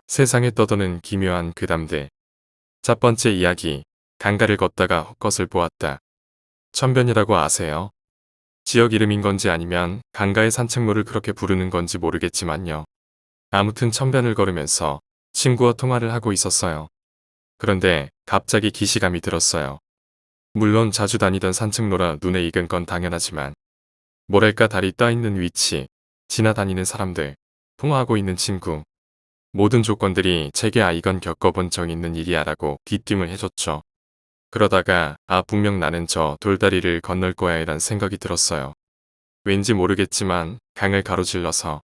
세상에 떠도는 기묘한 괴담들. 첫 번째 이야기. 강가를 걷다가 헛것을 보았다. 천변이라고 아세요? 지역 이름인 건지 아니면 강가의 산책로를 그렇게 부르는 건지 모르겠지만요. 아무튼 천변을 걸으면서 친구와 통화를 하고 있었어요. 그런데 갑자기 기시감이 들었어요. 물론 자주 다니던 산책로라 눈에 익은 건 당연하지만 뭐랄까 달이 떠있는 위치, 지나다니는 사람들, 통화하고 있는 친구, 모든 조건들이 제게 이건 겪어본 적 있는 일이야 라고 귀띔을 해줬죠. 그러다가 분명 나는 저 돌다리를 건널 거야 이란 생각이 들었어요. 왠지 모르겠지만 강을 가로질러서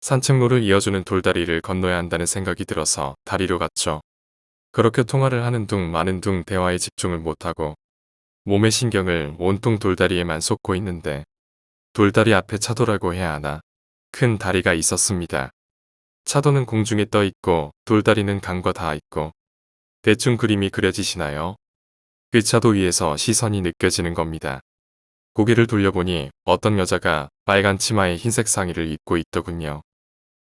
산책로를 이어주는 돌다리를 건너야 한다는 생각이 들어서 다리로 갔죠. 그렇게 통화를 하는 둥 마는 둥 대화에 집중을 못하고 몸의 신경을 온통 돌다리에만 쏟고 있는데 돌다리 앞에 차도라고 해야 하나? 큰 다리가 있었습니다. 차도는 공중에 떠 있고 돌다리는 강과 닿아 있고 대충 그림이 그려지시나요? 그 차도 위에서 시선이 느껴지는 겁니다. 고개를 돌려보니 어떤 여자가 빨간 치마에 흰색 상의를 입고 있더군요.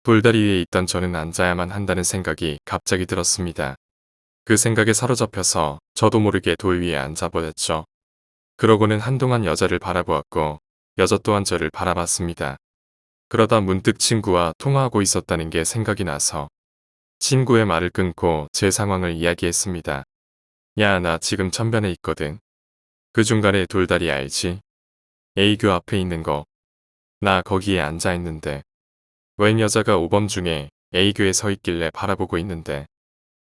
돌다리 위에 있던 저는 앉아야만 한다는 생각이 갑자기 들었습니다. 그 생각에 사로잡혀서 저도 모르게 돌 위에 앉아버렸죠. 그러고는 한동안 여자를 바라보았고 여자 또한 저를 바라봤습니다. 그러다 문득 친구와 통화하고 있었다는 게 생각이 나서 친구의 말을 끊고 제 상황을 이야기했습니다. 야, 나 지금 천변에 있거든. 그 중간에 돌다리 알지? A교 앞에 있는 거. 나 거기에 앉아있는데. 웬 여자가 오범 중에 A교에 서 있길래 바라보고 있는데.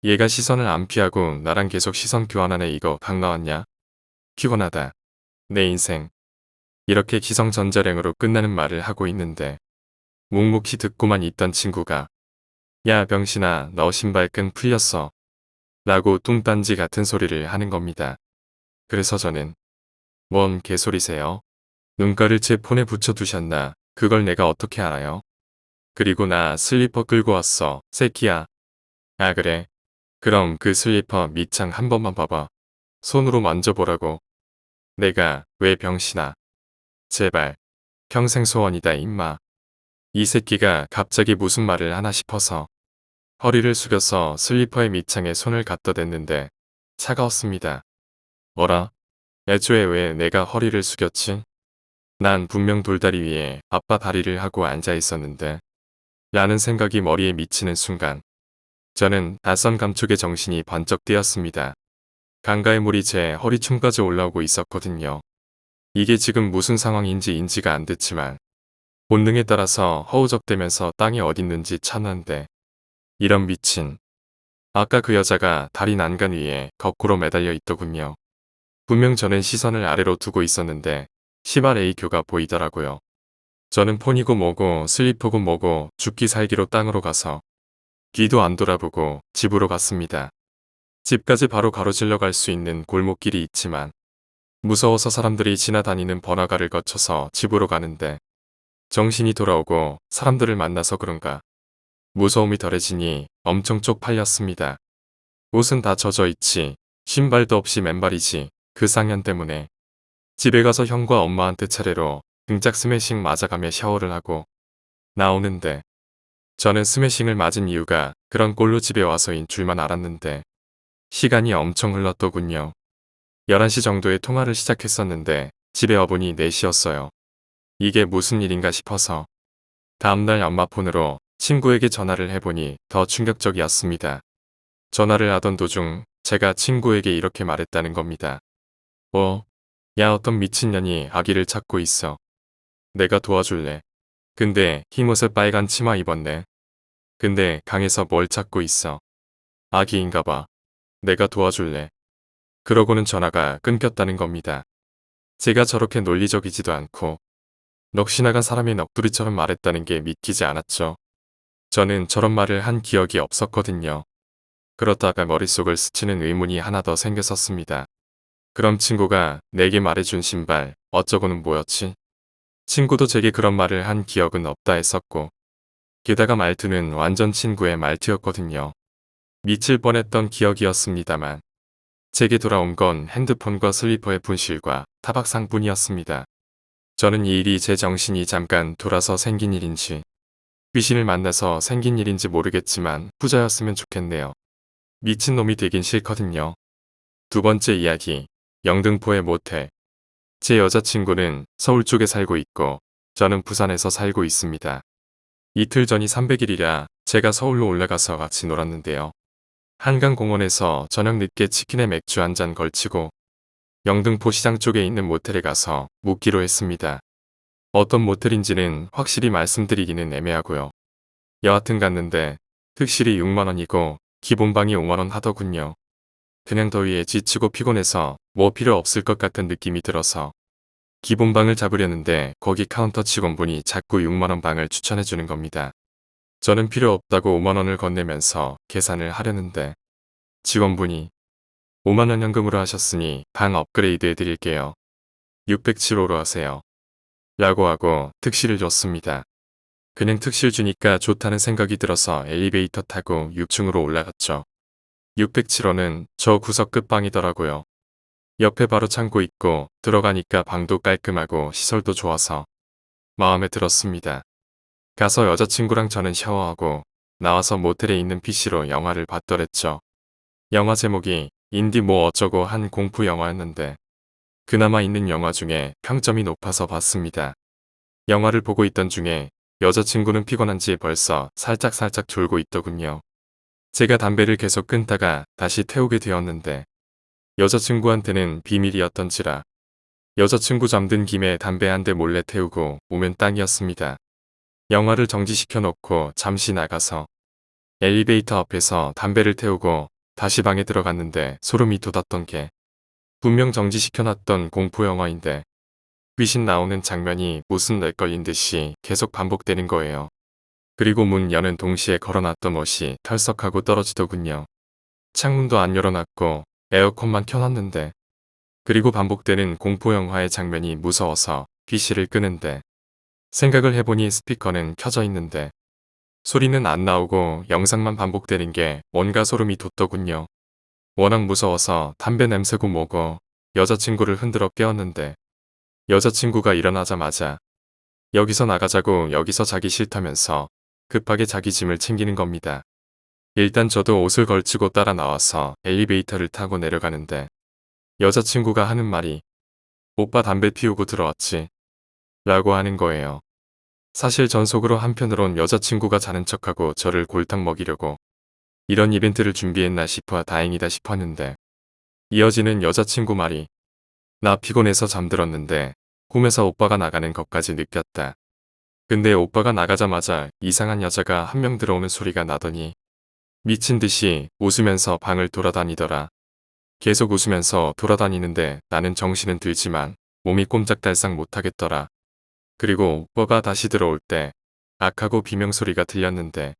얘가 시선을 안 피하고 나랑 계속 시선 교환하네. 이거 강 나왔냐? 피곤하다. 내 인생. 이렇게 기성전자령으로 끝나는 말을 하고 있는데 묵묵히 듣고만 있던 친구가 야 병신아 너 신발끈 풀렸어 라고 뚱딴지 같은 소리를 하는 겁니다. 그래서 저는 뭔 개소리세요? 눈가를 제 폰에 붙여두셨나? 그걸 내가 어떻게 알아요? 그리고 나 슬리퍼 끌고 왔어 새끼야. 아 그래? 그럼 그 슬리퍼 밑창 한 번만 봐봐. 손으로 만져보라고. 내가 왜 병신아. 제발 평생 소원이다 임마. 이 새끼가 갑자기 무슨 말을 하나 싶어서 허리를 숙여서 슬리퍼의 밑창에 손을 갖다 댔는데 차가웠습니다. 뭐라? 애초에 왜 내가 허리를 숙였지? 난 분명 돌다리 위에 아빠 다리를 하고 앉아 있었는데 라는 생각이 머리에 미치는 순간 저는 낯선 감촉에 정신이 번쩍 뜨였습니다. 강가의 물이 제 허리춤까지 올라오고 있었거든요. 이게 지금 무슨 상황인지 인지가 안 됐지만 본능에 따라서 허우적대면서 땅이 어딨는지 찾는데 이런 미친. 아까 그 여자가 다리 난간 위에 거꾸로 매달려 있더군요. 분명 저는 시선을 아래로 두고 있었는데 시발 A교가 보이더라고요. 저는 폰이고 뭐고 슬리퍼고 뭐고 죽기 살기로 땅으로 가서 뒤도 안 돌아보고 집으로 갔습니다. 집까지 바로 가로질러 갈 수 있는 골목길이 있지만 무서워서 사람들이 지나다니는 번화가를 거쳐서 집으로 가는데 정신이 돌아오고 사람들을 만나서 그런가 무서움이 덜해지니 엄청 쪽팔렸습니다. 옷은 다 젖어 있지 신발도 없이 맨발이지 그 쌍년 때문에 집에 가서 형과 엄마한테 차례로 등짝 스매싱 맞아가며 샤워를 하고 나오는데 저는 스매싱을 맞은 이유가 그런 꼴로 집에 와서인 줄만 알았는데 시간이 엄청 흘렀더군요. 11시 정도에 통화를 시작했었는데 집에 와보니 4시였어요. 이게 무슨 일인가 싶어서 다음날 엄마 폰으로 친구에게 전화를 해보니 더 충격적이었습니다. 전화를 하던 도중 제가 친구에게 이렇게 말했다는 겁니다. 야 어떤 미친년이 아기를 찾고 있어. 내가 도와줄래. 근데 흰옷에 빨간 치마 입었네. 근데 강에서 뭘 찾고 있어. 아기인가봐. 내가 도와줄래. 그러고는 전화가 끊겼다는 겁니다. 제가 저렇게 논리적이지도 않고 넋이 나간 사람의 넋두리처럼 말했다는 게 믿기지 않았죠. 저는 저런 말을 한 기억이 없었거든요. 그러다가 머릿속을 스치는 의문이 하나 더 생겼었습니다. 그럼 친구가 내게 말해준 신발 어쩌고는 뭐였지? 친구도 제게 그런 말을 한 기억은 없다 했었고 게다가 말투는 완전 친구의 말투였거든요. 미칠 뻔했던 기억이었습니다만 제게 돌아온 건 핸드폰과 슬리퍼의 분실과 타박상뿐이었습니다. 저는 이 일이 제 정신이 잠깐 돌아서 생긴 일인지 귀신을 만나서 생긴 일인지 모르겠지만 후자였으면 좋겠네요. 미친놈이 되긴 싫거든요. 두 번째 이야기. 영등포의 모텔. 제 여자친구는 서울 쪽에 살고 있고 저는 부산에서 살고 있습니다. 이틀 전이 300일이라 제가 서울로 올라가서 같이 놀았는데요. 한강공원에서 저녁 늦게 치킨에 맥주 한 잔 걸치고 영등포 시장 쪽에 있는 모텔에 가서 묵기로 했습니다. 어떤 모텔인지는 확실히 말씀드리기는 애매하고요. 여하튼 갔는데 특실이 6만원이고 기본방이 5만원 하더군요. 그냥 더위에 지치고 피곤해서 뭐 필요 없을 것 같은 느낌이 들어서 기본방을 잡으려는데 거기 카운터 직원분이 자꾸 6만원 방을 추천해주는 겁니다. 저는 필요 없다고 5만원을 건네면서 계산을 하려는데 직원분이 5만원 현금으로 하셨으니 방 업그레이드 해드릴게요. 607호로 하세요. 라고 하고 특실을 줬습니다. 그냥 특실 주니까 좋다는 생각이 들어서 엘리베이터 타고 6층으로 올라갔죠. 607호는 저 구석 끝방이더라고요. 옆에 바로 창고 있고 들어가니까 방도 깔끔하고 시설도 좋아서 마음에 들었습니다. 가서 여자친구랑 저는 샤워하고 나와서 모텔에 있는 PC로 영화를 봤더랬죠. 영화 제목이 인디 뭐 어쩌고 한 공포 영화였는데 그나마 있는 영화 중에 평점이 높아서 봤습니다. 영화를 보고 있던 중에 여자친구는 피곤한지 벌써 살짝 졸고 있더군요. 제가 담배를 계속 끊다가 다시 태우게 되었는데 여자친구한테는 비밀이었던지라 여자친구 잠든 김에 담배 한 대 몰래 태우고 오면 땅이었습니다. 영화를 정지시켜 놓고 잠시 나가서 엘리베이터 앞에서 담배를 태우고 다시 방에 들어갔는데 소름이 돋았던 게 분명 정지시켜놨던 공포영화인데 귀신 나오는 장면이 무슨 렉걸린 듯이 계속 반복되는 거예요. 그리고 문 여는 동시에 걸어놨던 옷이 털썩하고 떨어지더군요. 창문도 안 열어놨고 에어컨만 켜놨는데 그리고 반복되는 공포영화의 장면이 무서워서 PC를 끄는데 생각을 해보니 스피커는 켜져 있는데 소리는 안 나오고 영상만 반복되는 게 뭔가 소름이 돋더군요. 워낙 무서워서 담배 냄새고 뭐고 여자친구를 흔들어 깨웠는데 여자친구가 일어나자마자 여기서 나가자고 여기서 자기 싫다면서 급하게 자기 짐을 챙기는 겁니다. 일단 저도 옷을 걸치고 따라 나와서 엘리베이터를 타고 내려가는데 여자친구가 하는 말이 오빠 담배 피우고 들어왔지? 라고 하는 거예요. 사실 전 속으로 한편으론 여자친구가 자는 척하고 저를 골탕 먹이려고 이런 이벤트를 준비했나 싶어 다행이다 싶었는데 이어지는 여자친구 말이 나 피곤해서 잠들었는데 꿈에서 오빠가 나가는 것까지 느꼈다. 근데 오빠가 나가자마자 이상한 여자가 한 명 들어오는 소리가 나더니 미친 듯이 웃으면서 방을 돌아다니더라. 계속 웃으면서 돌아다니는데 나는 정신은 들지만 몸이 꼼짝달싹 못하겠더라. 그리고 오빠가 다시 들어올 때 악하고 비명소리가 들렸는데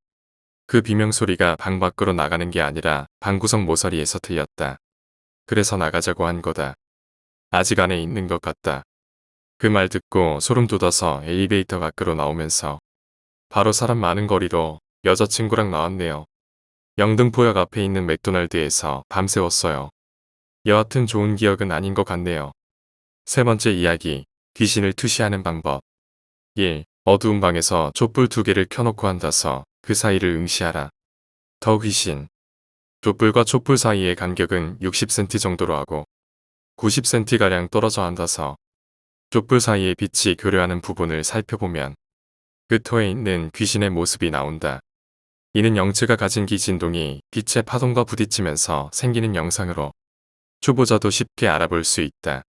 그 비명소리가 방 밖으로 나가는 게 아니라 방구석 모서리에서 들렸다. 그래서 나가자고 한 거다. 아직 안에 있는 것 같다. 그 말 듣고 소름 돋아서 엘리베이터 밖으로 나오면서 바로 사람 많은 거리로 여자친구랑 나왔네요. 영등포역 앞에 있는 맥도날드에서 밤새웠어요. 여하튼 좋은 기억은 아닌 것 같네요. 세 번째 이야기. 귀신을 투시하는 방법. 1. 어두운 방에서 촛불 2개를 켜놓고 앉아서 그 사이를 응시하라. 더 귀신. 촛불과 촛불 사이의 간격은 60cm 정도로 하고 90cm가량 떨어져 앉아서 촛불 사이의 빛이 교류하는 부분을 살펴보면 그 터에 있는 귀신의 모습이 나온다. 이는 영체가 가진 기진동이 빛의 파동과 부딪히면서 생기는 영상으로 초보자도 쉽게 알아볼 수 있다.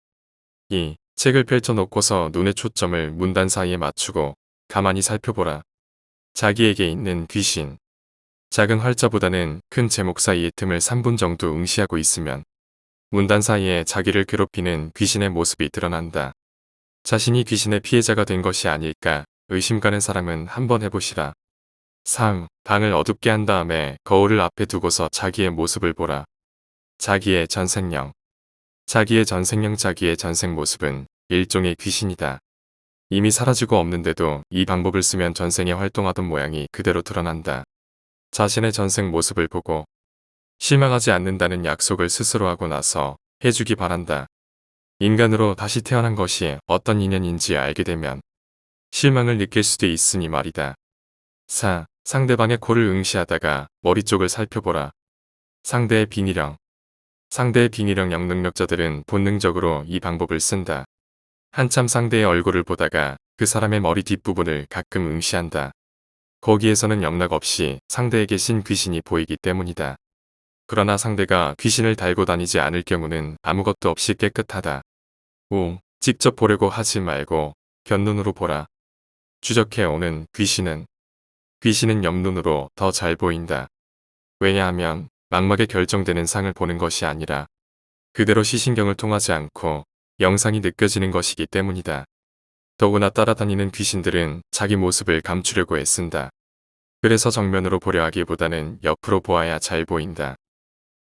2. 책을 펼쳐놓고서 눈의 초점을 문단 사이에 맞추고 가만히 살펴보라. 자기에게 있는 귀신. 작은 활자보다는 큰 제목 사이의 틈을 3분 정도 응시하고 있으면 문단 사이에 자기를 괴롭히는 귀신의 모습이 드러난다. 자신이 귀신의 피해자가 된 것이 아닐까 의심 가는 사람은 한번 해보시라. 3. 방을 어둡게 한 다음에 거울을 앞에 두고서 자기의 모습을 보라. 자기의 전생령. 자기의 전생령 자기의 전생 모습은 일종의 귀신이다. 이미 사라지고 없는데도 이 방법을 쓰면 전생에 활동하던 모양이 그대로 드러난다. 자신의 전생 모습을 보고 실망하지 않는다는 약속을 스스로 하고 나서 해주기 바란다. 인간으로 다시 태어난 것이 어떤 인연인지 알게 되면 실망을 느낄 수도 있으니 말이다. 4. 상대방의 코를 응시하다가 머리 쪽을 살펴보라. 상대의 빙의령. 상대의 빙의령 영능력자들은 본능적으로 이 방법을 쓴다. 한참 상대의 얼굴을 보다가 그 사람의 머리 뒷부분을 가끔 응시한다. 거기에서는 영락 없이 상대에 계신 귀신이 보이기 때문이다. 그러나 상대가 귀신을 달고 다니지 않을 경우는 아무것도 없이 깨끗하다. 5. 직접 보려고 하지 말고 곁눈으로 보라. 추적해 오는 귀신은 옆눈으로 더 잘 보인다. 왜냐하면 망막에 결정되는 상을 보는 것이 아니라 그대로 시신경을 통하지 않고 영상이 느껴지는 것이기 때문이다. 더구나 따라다니는 귀신들은 자기 모습을 감추려고 애쓴다. 그래서 정면으로 보려 하기보다는 옆으로 보아야 잘 보인다.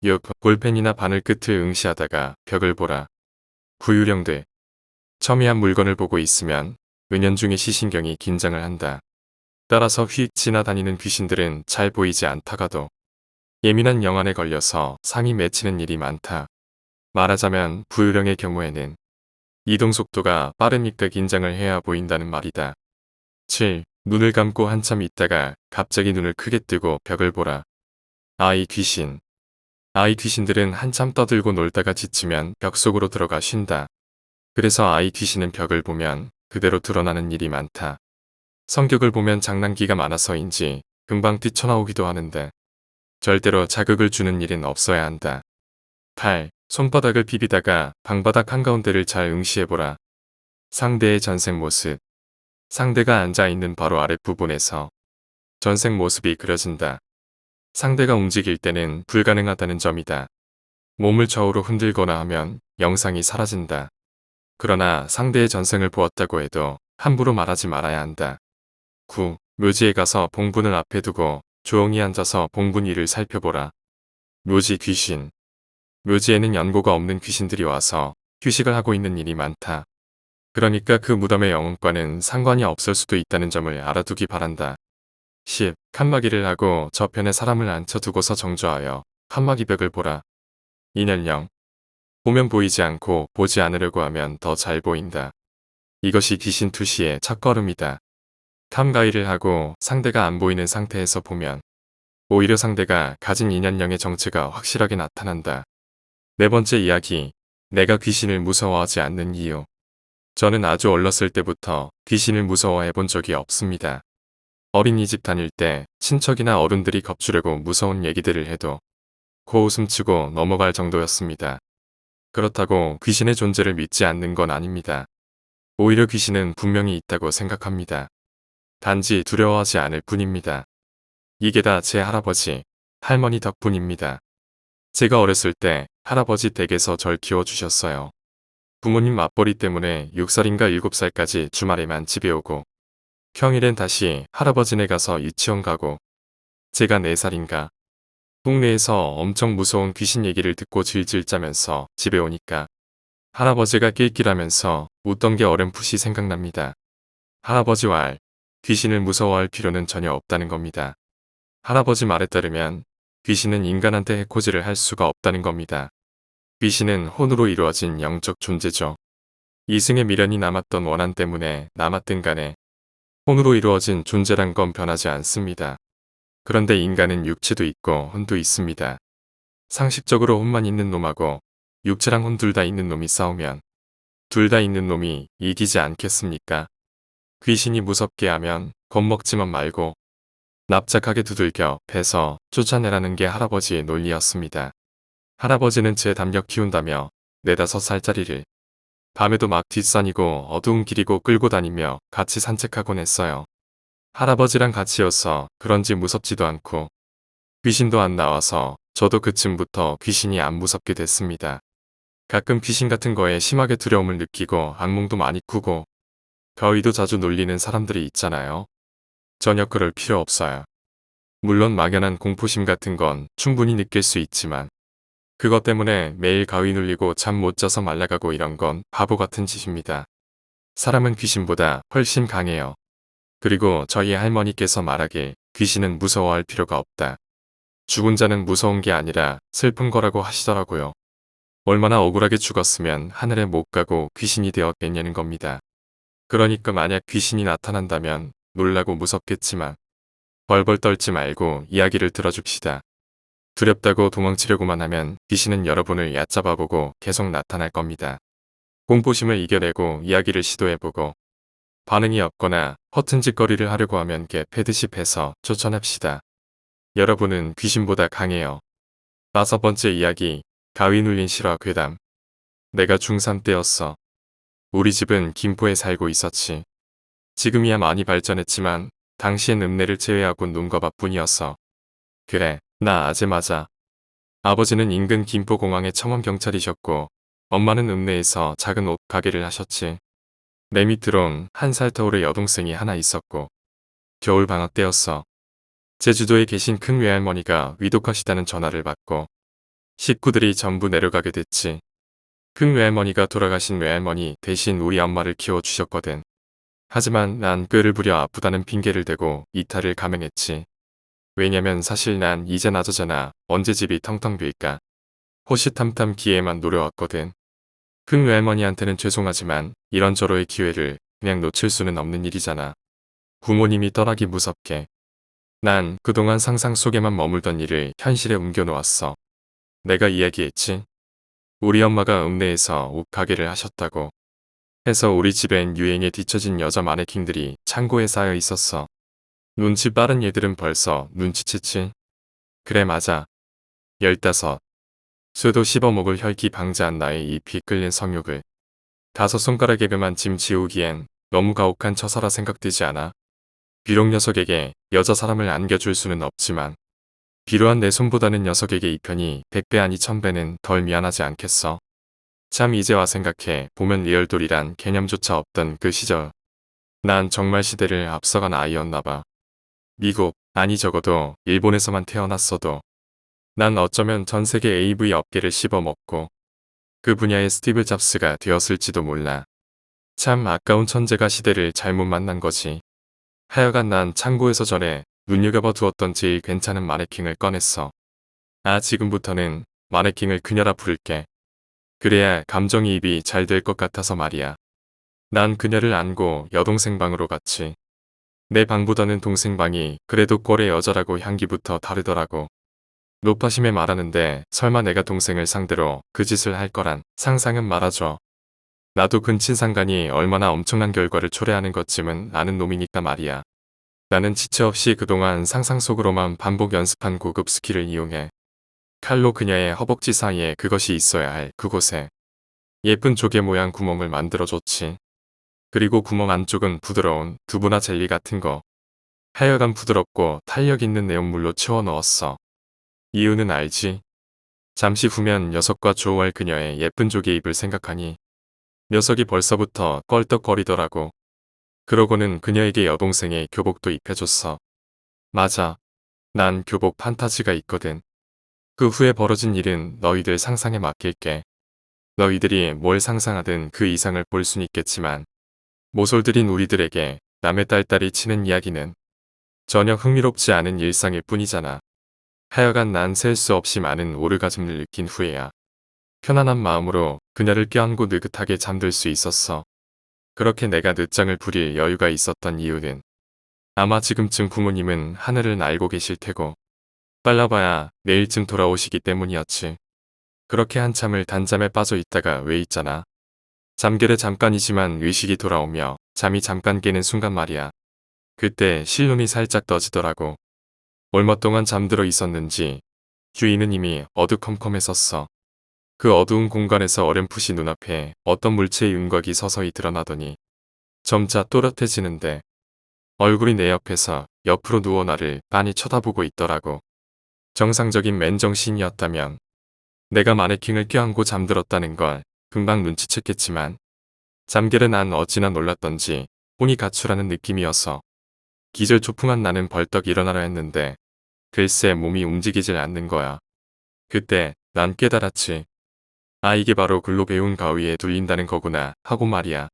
6. 볼펜이나 바늘 끝을 응시하다가 벽을 보라. 구유령들. 첨예한 물건을 보고 있으면 은연중에 시신경이 긴장을 한다. 따라서 휙 지나다니는 귀신들은 잘 보이지 않다가도 예민한 영안에 걸려서 상이 맺히는 일이 많다. 말하자면 부유령의 경우에는 이동 속도가 빠르니까 긴장을 해야 보인다는 말이다. 7. 눈을 감고 한참 있다가 갑자기 눈을 크게 뜨고 벽을 보라. 아이 귀신들은 한참 떠들고 놀다가 지치면 벽 속으로 들어가 쉰다. 그래서 아이 귀신은 벽을 보면 그대로 드러나는 일이 많다. 성격을 보면 장난기가 많아서인지 금방 뛰쳐나오기도 하는데 절대로 자극을 주는 일은 없어야 한다. 8. 손바닥을 비비다가 방바닥 한가운데를 잘 응시해보라. 상대의 전생 모습. 상대가 앉아있는 바로 아랫부분에서 전생 모습이 그려진다. 상대가 움직일 때는 불가능하다는 점이다. 몸을 좌우로 흔들거나 하면 영상이 사라진다. 그러나 상대의 전생을 보았다고 해도 함부로 말하지 말아야 한다. 9. 묘지에 가서 봉분을 앞에 두고 조용히 앉아서 봉분 위를 살펴보라. 묘지 귀신. 묘지에는 연고가 없는 귀신들이 와서 휴식을 하고 있는 일이 많다. 그러니까 그 무덤의 영혼과는 상관이 없을 수도 있다는 점을 알아두기 바란다. 10. 칸막이를 하고 저편에 사람을 앉혀두고서 정조하여 칸막이벽을 보라. 인연령. 보면 보이지 않고 보지 않으려고 하면 더 잘 보인다. 이것이 귀신 투시의 첫걸음이다. 탐가이를 하고 상대가 안 보이는 상태에서 보면 오히려 상대가 가진 인연령의 정체가 확실하게 나타난다. 네 번째 이야기. 내가 귀신을 무서워하지 않는 이유. 저는 아주 어렸을 때부터 귀신을 무서워해 본 적이 없습니다. 어린이집 다닐 때 친척이나 어른들이 겁주려고 무서운 얘기들을 해도 코웃음치고 넘어갈 정도였습니다. 그렇다고 귀신의 존재를 믿지 않는 건 아닙니다. 오히려 귀신은 분명히 있다고 생각합니다. 단지 두려워하지 않을 뿐입니다. 이게 다 제 할아버지, 할머니 덕분입니다. 제가 어렸을 때 할아버지 댁에서 절 키워주셨어요. 부모님 맞벌이 때문에 6살인가 7살까지 주말에만 집에 오고 평일엔 다시 할아버지네 가서 유치원 가고 제가 4살인가 동네에서 엄청 무서운 귀신 얘기를 듣고 질질 짜면서 집에 오니까 할아버지가 낄낄하면서 웃던 게 어렴풋이 생각납니다. 할아버지 말, 귀신을 무서워할 필요는 전혀 없다는 겁니다. 할아버지 말에 따르면 귀신은 인간한테 해코지를 할 수가 없다는 겁니다. 귀신은 혼으로 이루어진 영적 존재죠. 이승의 미련이 남았던 원한 때문에 남았든 간에 혼으로 이루어진 존재란 건 변하지 않습니다. 그런데 인간은 육체도 있고 혼도 있습니다. 상식적으로 혼만 있는 놈하고 육체랑 혼 둘 다 있는 놈이 싸우면 둘 다 있는 놈이 이기지 않겠습니까? 귀신이 무섭게 하면 겁먹지만 말고 납작하게 두들겨 패서 쫓아내라는 게 할아버지의 논리였습니다. 할아버지는 제 담력 키운다며 4~5살짜리를 밤에도 막 뒷산이고 어두운 길이고 끌고 다니며 같이 산책하곤 했어요. 할아버지랑 같이여서 그런지 무섭지도 않고 귀신도 안 나와서 저도 그쯤부터 귀신이 안 무섭게 됐습니다. 가끔 귀신 같은 거에 심하게 두려움을 느끼고 악몽도 많이 꾸고 거의도 자주 놀리는 사람들이 있잖아요. 전혀 그럴 필요 없어요. 물론 막연한 공포심 같은 건 충분히 느낄 수 있지만 그것 때문에 매일 가위 눌리고 잠 못 자서 말라가고 이런 건 바보 같은 짓입니다. 사람은 귀신보다 훨씬 강해요. 그리고 저희 할머니께서 말하길 귀신은 무서워할 필요가 없다. 죽은 자는 무서운 게 아니라 슬픈 거라고 하시더라고요. 얼마나 억울하게 죽었으면 하늘에 못 가고 귀신이 되었겠냐는 겁니다. 그러니까 만약 귀신이 나타난다면 놀라고 무섭겠지만 벌벌 떨지 말고 이야기를 들어줍시다. 두렵다고 도망치려고만 하면 귀신은 여러분을 얕잡아보고 계속 나타날 겁니다. 공포심을 이겨내고 이야기를 시도해보고 반응이 없거나 허튼 짓거리를 하려고 하면 개 패듯이 해서 쫓아냅시다. 여러분은 귀신보다 강해요. 5번째 이야기, 가위 눌린 실화 괴담. 내가 중3 때였어. 우리 집은 김포에 살고 있었지. 지금이야 많이 발전했지만 당시엔 읍내를 제외하곤 논과 밭뿐이었어. 그래, 나 아재 맞아. 아버지는 인근 김포공항의 청원경찰이셨고 엄마는 읍내에서 작은 옷 가게를 하셨지. 내 밑으론 1살 터울의 여동생이 하나 있었고 겨울 방학 때였어. 제주도에 계신 큰 외할머니가 위독하시다는 전화를 받고 식구들이 전부 내려가게 됐지. 큰 외할머니가 돌아가신 외할머니 대신 우리 엄마를 키워주셨거든. 하지만 난 꾀를 부려 아프다는 핑계를 대고 이탈을 감행했지. 왜냐면 사실 난 이제 나저잖아. 언제 집이 텅텅 빌까. 호시탐탐 기회만 노려왔거든. 큰 외할머니한테는 죄송하지만 이런저런의 기회를 그냥 놓칠 수는 없는 일이잖아. 부모님이 떠나기 무섭게. 난 그동안 상상 속에만 머물던 일을 현실에 옮겨놓았어. 내가 이야기했지. 우리 엄마가 읍내에서 옷 가게를 하셨다고 해서 우리 집엔 유행에 뒤처진 여자 마네킹들이 창고에 쌓여 있었어. 눈치 빠른 얘들은 벌써 눈치챘지. 그래 맞아. 15. 쇠도 씹어먹을 혈기 방자한 나의 잎이 끌린 성욕을 5손가락에 그만 짐 지우기엔 너무 가혹한 처사라 생각되지 않아? 비록 녀석에게 여자 사람을 안겨줄 수는 없지만 비루한 내 손보다는 녀석에게 이 편이 100배 아니 1000배는 덜 미안하지 않겠어? 참 이제와 생각해 보면 리얼돌이란 개념조차 없던 그 시절. 난 정말 시대를 앞서간 아이였나봐. 미국, 아니 적어도 일본에서만 태어났어도 난 어쩌면 전 세계 AV 업계를 씹어먹고 그 분야의 스티브 잡스가 되었을지도 몰라. 참 아까운 천재가 시대를 잘못 만난 거지. 하여간 난 창고에서 전에 눈여겨봐 두었던 제일 괜찮은 마네킹을 꺼냈어. 아 지금부터는 마네킹을 그녀라 부를게. 그래야 감정이입이 잘 될 것 같아서 말이야. 난 그녀를 안고 여동생 방으로 갔지. 내 방보다는 동생 방이 그래도 꼴의 여자라고 향기부터 다르더라고. 노파심에 말하는데 설마 내가 동생을 상대로 그 짓을 할 거란 상상은 말아줘. 나도 근친상간이 얼마나 엄청난 결과를 초래하는 것쯤은 아는 놈이니까 말이야. 나는 지체 없이 그동안 상상 속으로만 반복 연습한 고급 스킬을 이용해 칼로 그녀의 허벅지 사이에 그것이 있어야 할 그곳에 예쁜 조개 모양 구멍을 만들어줬지. 그리고 구멍 안쪽은 부드러운 두부나 젤리 같은 거. 하여간 부드럽고 탄력 있는 내용물로 채워 넣었어. 이유는 알지? 잠시 후면 녀석과 조우할 그녀의 예쁜 조개 입을 생각하니 녀석이 벌써부터 껄떡거리더라고. 그러고는 그녀에게 여동생의 교복도 입혀줬어. 맞아. 난 교복 판타지가 있거든. 그 후에 벌어진 일은 너희들 상상에 맡길게. 너희들이 뭘 상상하든 그 이상을 볼 순 있겠지만 모솔들인 우리들에게 남의 딸딸이 치는 이야기는 전혀 흥미롭지 않은 일상일 뿐이잖아. 하여간 난 셀 수 없이 많은 오르가즘을 느낀 후에야 편안한 마음으로 그녀를 껴안고 느긋하게 잠들 수 있었어. 그렇게 내가 늦장을 부릴 여유가 있었던 이유는 아마 지금쯤 부모님은 하늘을 날고 계실 테고 빨라봐야 내일쯤 돌아오시기 때문이었지. 그렇게 한참을 단잠에 빠져 있다가 왜 있잖아. 잠결에 잠깐이지만 의식이 돌아오며 잠이 잠깐 깨는 순간 말이야. 그때 실눈이 살짝 떠지더라고. 얼마 동안 잠들어 있었는지 주위는 이미 어두컴컴했었어. 그 어두운 공간에서 어렴풋이 눈앞에 어떤 물체의 윤곽이 서서히 드러나더니 점차 또렷해지는데 얼굴이 내 옆에서 옆으로 누워 나를 빤히 쳐다보고 있더라고. 정상적인 맨정신이었다면 내가 마네킹을 껴안고 잠들었다는 걸 금방 눈치챘겠지만 잠결에 난 어찌나 놀랐던지 혼이 가출하는 느낌이어서 기절초풍한 나는 벌떡 일어나려 했는데 글쎄 몸이 움직이질 않는 거야. 그때 난 깨달았지. 아 이게 바로 글로 배운 가위에 눌린다는 거구나 하고 말이야.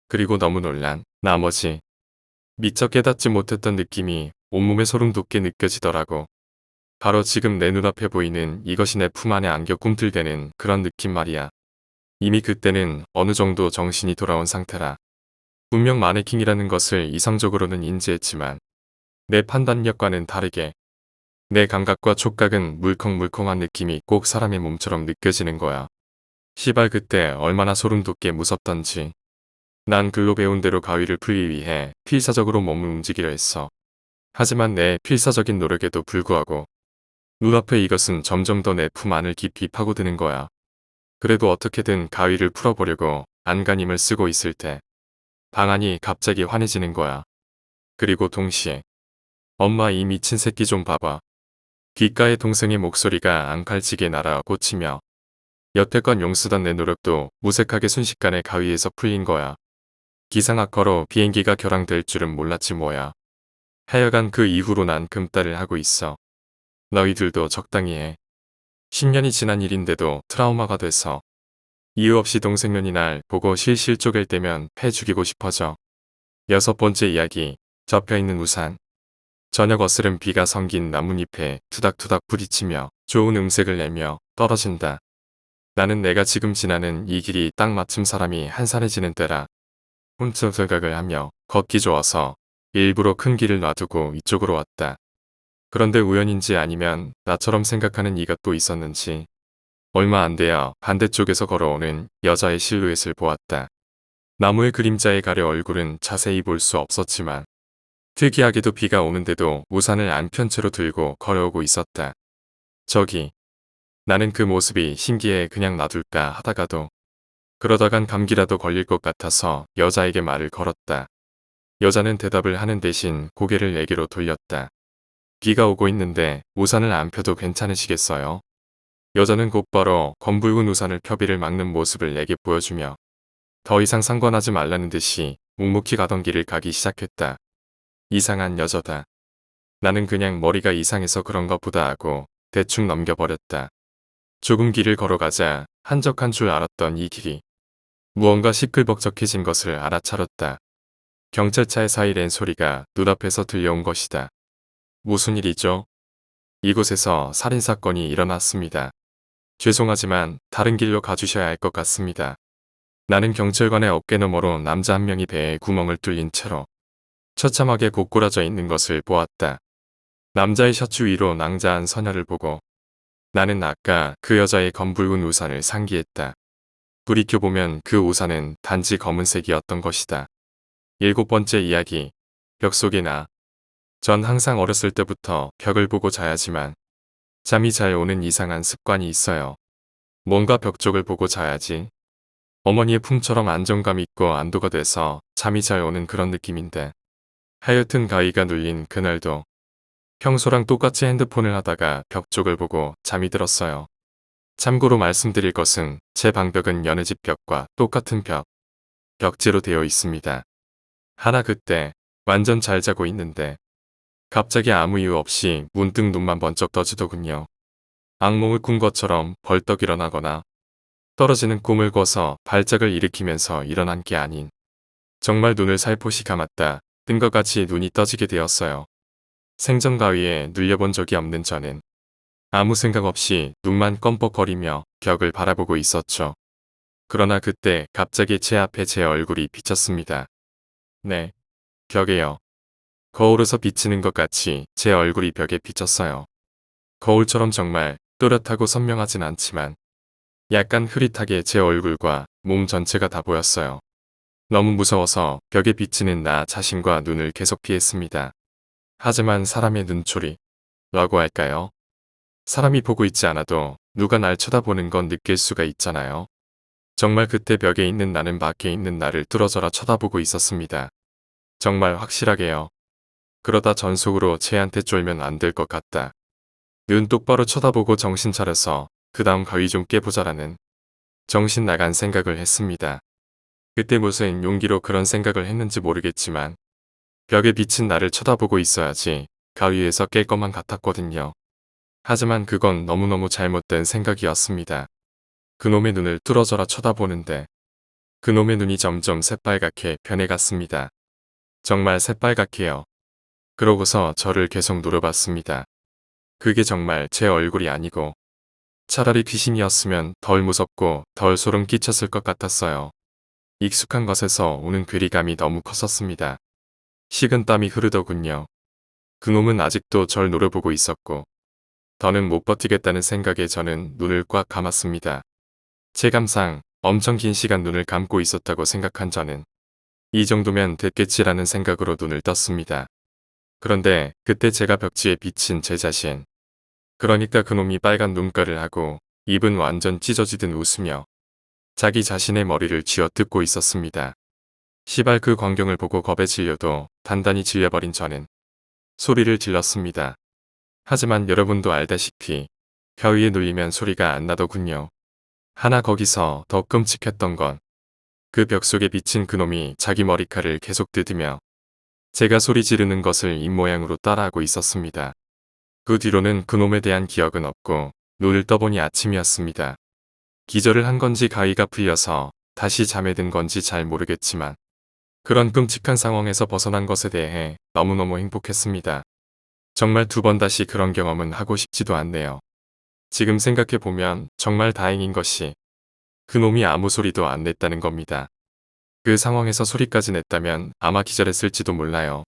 그리고 너무 놀란 나머지 미처 깨닫지 못했던 느낌이 온몸에 소름 돋게 느껴지더라고. 바로 지금 내 눈앞에 보이는 이것이 내 품 안에 안겨 꿈틀대는 그런 느낌 말이야. 이미 그때는 어느 정도 정신이 돌아온 상태라. 분명 마네킹이라는 것을 이성적으로는 인지했지만 내 판단력과는 다르게 내 감각과 촉각은 물컹물컹한 느낌이 꼭 사람의 몸처럼 느껴지는 거야. 시발 그때 얼마나 소름 돋게 무섭던지. 난 글로 배운 대로 가위를 풀기 위해 필사적으로 몸을 움직이려 했어. 하지만 내 필사적인 노력에도 불구하고 눈앞에 이것은 점점 더 내 품 안을 깊이 파고드는 거야. 그래도 어떻게든 가위를 풀어보려고 안간힘을 쓰고 있을 때 방안이 갑자기 환해지는 거야. 그리고 동시에 엄마 이 미친 새끼 좀 봐봐. 귓가에 동생의 목소리가 앙칼지게 날아 꽂히며 여태껏 용쓰던 내 노력도 무색하게 순식간에 가위에서 풀린 거야. 기상악화로 비행기가 결항될 줄은 몰랐지 뭐야. 하여간 그 이후로 난 금딸을 하고 있어. 너희들도 적당히 해. 10년이 지난 일인데도 트라우마가 돼서 이유 없이 동생 눈이 날 보고 실실 쪼갤 때면 패 죽이고 싶어져. 6번째 이야기. 접혀있는 우산. 저녁 어스름 비가 성긴 나뭇잎에 투닥투닥 부딪히며 좋은 음색을 내며 떨어진다. 나는 내가 지금 지나는 이 길이 딱 마침 사람이 한산해지는 때라 훔쳐 생각을 하며 걷기 좋아서 일부러 큰 길을 놔두고 이쪽으로 왔다. 그런데 우연인지 아니면 나처럼 생각하는 이가 또 있었는지 얼마 안 돼야 반대쪽에서 걸어오는 여자의 실루엣을 보았다. 나무의 그림자에 가려 얼굴은 자세히 볼 수 없었지만 특이하게도 비가 오는데도 우산을 안 편 채로 들고 걸어오고 있었다. 저기. 나는 그 모습이 신기해 그냥 놔둘까 하다가도 그러다간 감기라도 걸릴 것 같아서 여자에게 말을 걸었다. 여자는 대답을 하는 대신 고개를 내게로 돌렸다. 비가 오고 있는데 우산을 안 펴도 괜찮으시겠어요? 여자는 곧바로 검붉은 우산을 펴비를 막는 모습을 내게 보여주며 더 이상 상관하지 말라는 듯이 묵묵히 가던 길을 가기 시작했다. 이상한 여자다. 나는 그냥 머리가 이상해서 그런가 보다 하고 대충 넘겨버렸다. 조금 길을 걸어가자 한적한 줄 알았던 이 길이 무언가 시끌벅적해진 것을 알아차렸다. 경찰차의 사이렌 소리가 눈앞에서 들려온 것이다. 무슨 일이죠? 이곳에서 살인사건이 일어났습니다. 죄송하지만 다른 길로 가주셔야 할 것 같습니다. 나는 경찰관의 어깨 너머로 남자 한 명이 배에 구멍을 뚫린 채로 처참하게 고꾸라져 있는 것을 보았다. 남자의 셔츠 위로 낭자한 서녀를 보고 나는 아까 그 여자의 검붉은 우산을 상기했다. 돌이켜보면 그 우산은 단지 검은색이었던 것이다. 7번째 이야기. 벽 속의 나. 전 항상 어렸을 때부터 벽을 보고 자야지만 잠이 잘 오는 이상한 습관이 있어요. 뭔가 벽 쪽을 보고 자야지. 어머니의 품처럼 안정감 있고 안도가 돼서 잠이 잘 오는 그런 느낌인데. 하여튼 가위가 눌린 그날도 평소랑 똑같이 핸드폰을 하다가 벽 쪽을 보고 잠이 들었어요. 참고로 말씀드릴 것은 제 방벽은 여느 집 벽과 똑같은 벽지로 되어 있습니다. 하나 그때 완전 잘 자고 있는데 갑자기 아무 이유 없이 문득 눈만 번쩍 떠지더군요. 악몽을 꾼 것처럼 벌떡 일어나거나 떨어지는 꿈을 꿔서 발작을 일으키면서 일어난 게 아닌 정말 눈을 살포시 감았다 뜬 것 같이 눈이 떠지게 되었어요. 생전 가위에 눌려본 적이 없는 저는 아무 생각 없이 눈만 껌뻑거리며 벽을 바라보고 있었죠. 그러나 그때 갑자기 제 앞에 제 얼굴이 비쳤습니다. 네, 벽에요. 거울에서 비치는 것 같이 제 얼굴이 벽에 비쳤어요. 거울처럼 정말 또렷하고 선명하진 않지만 약간 흐릿하게 제 얼굴과 몸 전체가 다 보였어요. 너무 무서워서 벽에 비치는 나 자신과 눈을 계속 피했습니다. 하지만 사람의 눈초리라고 할까요? 사람이 보고 있지 않아도 누가 날 쳐다보는 건 느낄 수가 있잖아요. 정말 그때 벽에 있는 나는 밖에 있는 나를 뚫어져라 쳐다보고 있었습니다. 정말 확실하게요. 그러다 전속으로 쟤한테 쫄면 안 될 것 같다. 눈 똑바로 쳐다보고 정신 차려서 그 다음 가위 좀 깨보자라는 정신 나간 생각을 했습니다. 그때 무슨 용기로 그런 생각을 했는지 모르겠지만 벽에 비친 나를 쳐다보고 있어야지 가위에서 깰 것만 같았거든요. 하지만 그건 너무너무 잘못된 생각이었습니다. 그놈의 눈을 뚫어져라 쳐다보는데 그놈의 눈이 점점 새빨갛게 변해갔습니다. 정말 새빨갛게요. 그러고서 저를 계속 노려봤습니다. 그게 정말 제 얼굴이 아니고 차라리 귀신이었으면 덜 무섭고 덜 소름 끼쳤을 것 같았어요. 익숙한 것에서 오는 괴리감이 너무 컸었습니다. 식은 땀이 흐르더군요. 그놈은 아직도 절 노려보고 있었고 더는 못 버티겠다는 생각에 저는 눈을 꽉 감았습니다. 체감상 엄청 긴 시간 눈을 감고 있었다고 생각한 저는 이 정도면 됐겠지라는 생각으로 눈을 떴습니다. 그런데 그때 제가 벽지에 비친 제 자신, 그러니까 그놈이 빨간 눈가를 하고 입은 완전 찢어지듯 웃으며 자기 자신의 머리를 쥐어뜯고 있었습니다. 시발 그 광경을 보고 겁에 질려도 단단히 질려버린 저는 소리를 질렀습니다. 하지만 여러분도 알다시피 혀 위에 눌리면 소리가 안 나더군요. 하나 거기서 더 끔찍했던 건 그 벽 속에 비친 그놈이 자기 머리칼을 계속 뜯으며 제가 소리 지르는 것을 입모양으로 따라하고 있었습니다. 그 뒤로는 그놈에 대한 기억은 없고 눈을 떠보니 아침이었습니다. 기절을 한 건지 가위가 풀려서 다시 잠에 든 건지 잘 모르겠지만 그런 끔찍한 상황에서 벗어난 것에 대해 너무너무 행복했습니다. 정말 두 번 다시 그런 경험은 하고 싶지도 않네요. 지금 생각해보면 정말 다행인 것이 그놈이 아무 소리도 안 냈다는 겁니다. 그 상황에서 소리까지 냈다면 아마 기절했을지도 몰라요.